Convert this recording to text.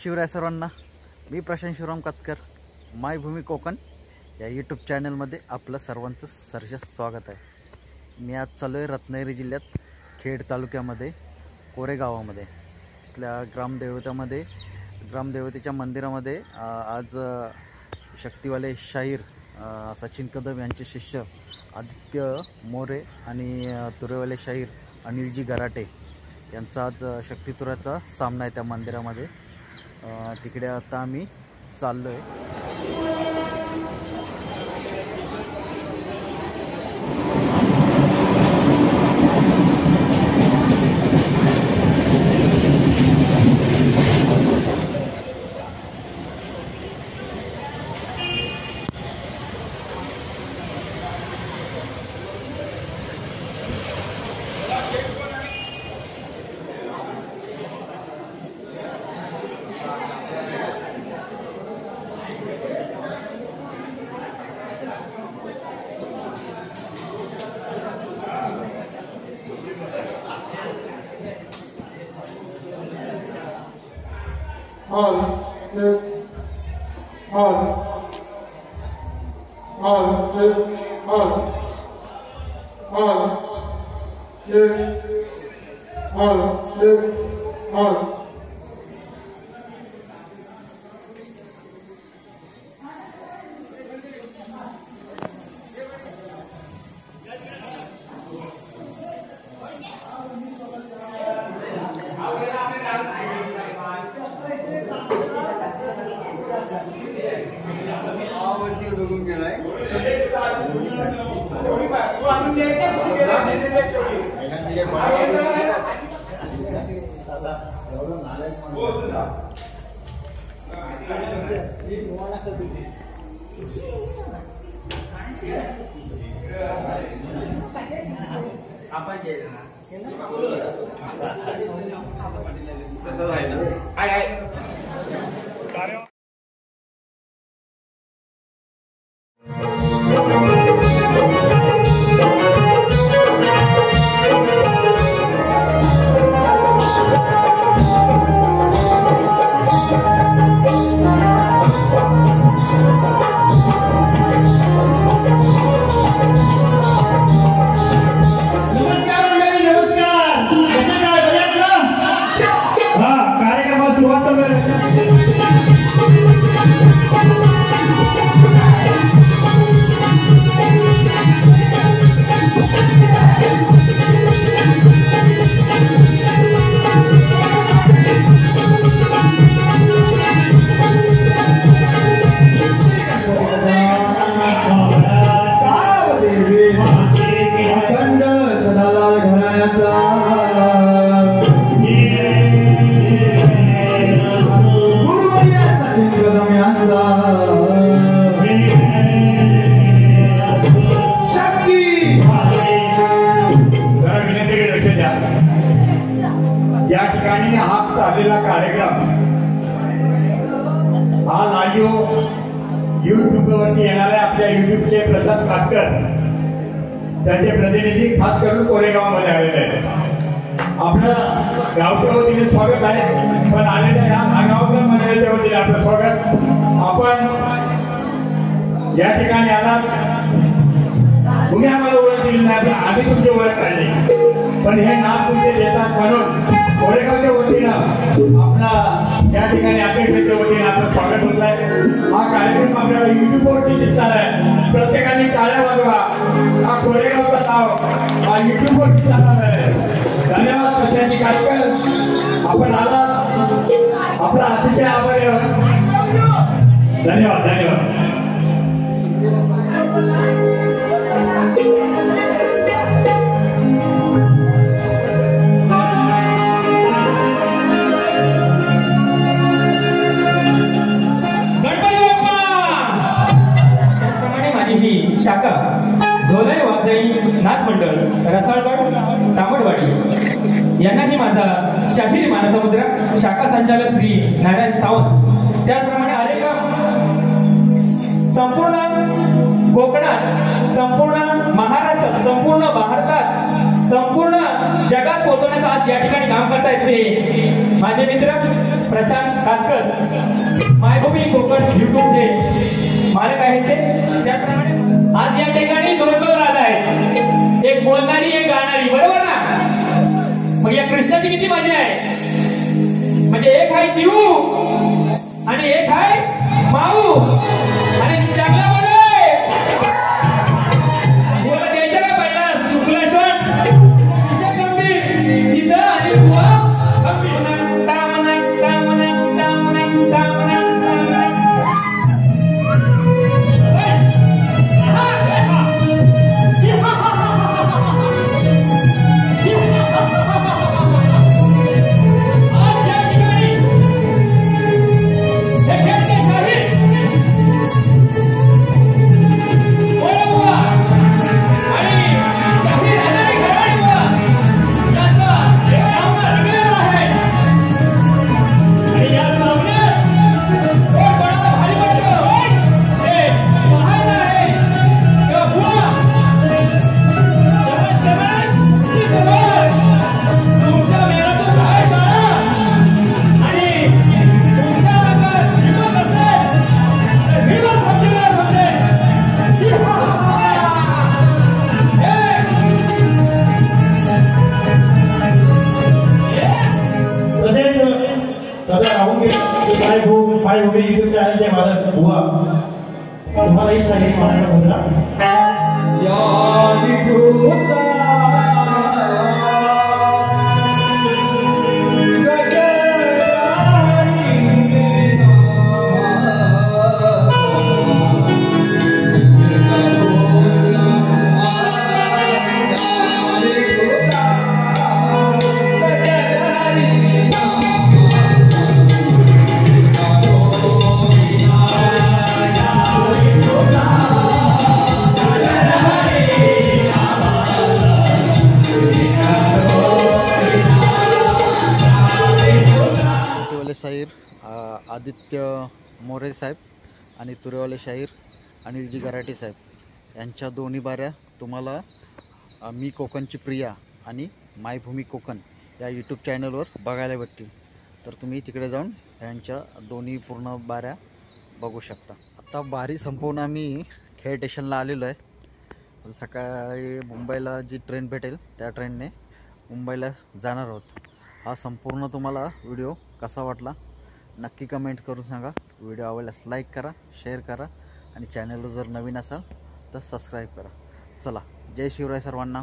शिवराय सर्वांना. मी प्रशांत शिवराम कातकर. मायभूमी कोकण या यूट्यूब चॅनलमध्ये आपलं सर्वांचं सहर्ष स्वागत आहे. मी आज चालू आहे रत्नागिरी जिल्ह्यात खेड तालुक्यामध्ये कोरे गावामध्ये. तिथल्या ग्रामदेवतेच्या मंदिरामध्ये आज शक्तिवाले शाहीर सचिन कदम यांचे शिष्य आदित्य मोरे आणि तुरेवाले शाहीर अनिलजी गराटे यांचा आज शक्तितुराचा सामना आहे त्या मंदिरामध्ये. तिकडे आता आम्ही चाललो आहे. या ठिकाणी हा चाललेला कार्यक्रम हा लाईव्ह यूट्यूबवरती येणारे आपल्या यूट्यूबचे प्रसाद काटकर त्यांचे प्रतिनिधी खास करून कोरेगावमध्ये आलेले आहेत. आपलं गावच्या वतीने स्वागत आहे, पण आलेल्या या नागावकर मंडळाच्या वतीने आपलं स्वागत. आपण या ठिकाणी आलात, तुम्ही आम्हाला ओळख दिली नाही, आम्ही तुमची ओळख काढली, पण हे नाव तुमचे देतात म्हणून कोरेगावच्या वतीनं आपला या ठिकाणी अध्यक्षाच्या वतीने आपलं स्वागत होत आहे. हा कार्यक्रम आपल्याला युट्यूबवरती दिसणार आहे. प्रत्येकाने टाळ्या वाजवा. हा कोरेगावचा नाव हा युट्यूबवरती जाणार आहे. धन्यवाद सत्याजी काटकर, आपण आला, आपला अतिशय आभारी आहोत. धन्यवाद धन्यवाद. शाखा झोलाई वाजई नाथ मंडळ रसाळगड तामडवाडी यांना ही माझा शाहिरी मानाचा मुद्रा. शाखा संचालक श्री नारायण सावंत. त्याचप्रमाणे आरेगाव संपूर्ण कोकणात, संपूर्ण महाराष्ट्रात, संपूर्ण भारतात, संपूर्ण जगात पोहोचवण्याचं आज या ठिकाणी काम करतायत ते माझे मित्र प्रशांत कातकर, मायभूमी कोकण युट्यूबचे मालक आहेत ते. त्याचप्रमाणे आज या ठिकाणी दोन राधा आहेत, एक बोलणारी एक गाणारी, बरोबर ना. मग या कृष्णाची किती मजा आहे, म्हणजे एक आहे चिऊ आणि एक आहे माऊ आणि चांगला तुम्हाला ही शाहिरी म्हणायला मुद्रा शाहीर आदित्य मोरे साहेब आणि तुरेवाले शाहीर अनिलजी गराटे साहेब यांच्या दोन्ही बाऱ्या तुम्हाला मी कोकणची प्रिया आणि मायभूमी कोकण या यूट्यूब चॅनलवर बघायला भेटतील. तर तुम्ही तिकडे जाऊन यांच्या दोन्ही पूर्ण बाऱ्या बघू शकता. आता बारी संपवून आम्ही खेळ स्टेशनला आलेलो आहे. सकाळी मुंबईला जी ट्रेन भेटेल त्या ट्रेनने मुंबईला जाणार आहोत. हा संपूर्ण तुम्हाला व्हिडिओ कसा वाटला नक्की कमेंट करून सांगा. व्हिडिओ आवडल्यास लाईक करा, शेअर करा आणि चॅनलवर जर नवीन असाल तर सबस्क्राईब करा. चला, जय शिवराय सर्वांना.